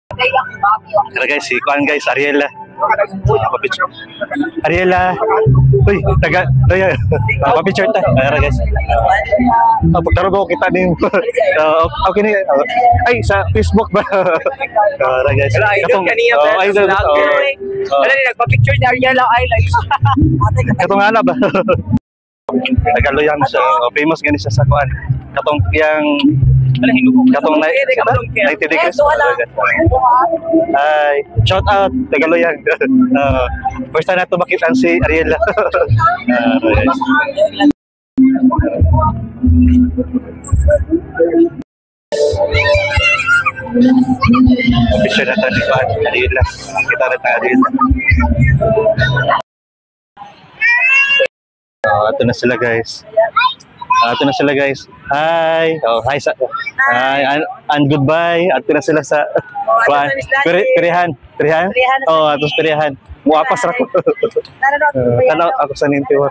Tara guys, si Kuan guys, Ariela. Ariela. Uy, taga, taga. Pa-picture ta. Tara guys. Pagtaro ko kita din. Okay ni. Ay, sa Facebook ba? Tara guys. Idol kanina ba? Idol. Wala ni nagpa-picture ni Ariela Islands. Katong ana ba? Tagaloyan siya. Famous gani siya sa Kuan. Katong yang katong 90 degrees. Ay, shout out Tagaloyan. First time na to makita si Ariela. Picture na tayo ni Ariela. Kita na tayo Ariela. Ito na sila guys. Ito na sila guys. Hi. Hi sa. Hi and goodbye. Ito na sila sa Pirihan. Pirihan? Oh, atos Pirihan. Muapas ra ko. Tanaw ako sa Nintiwa.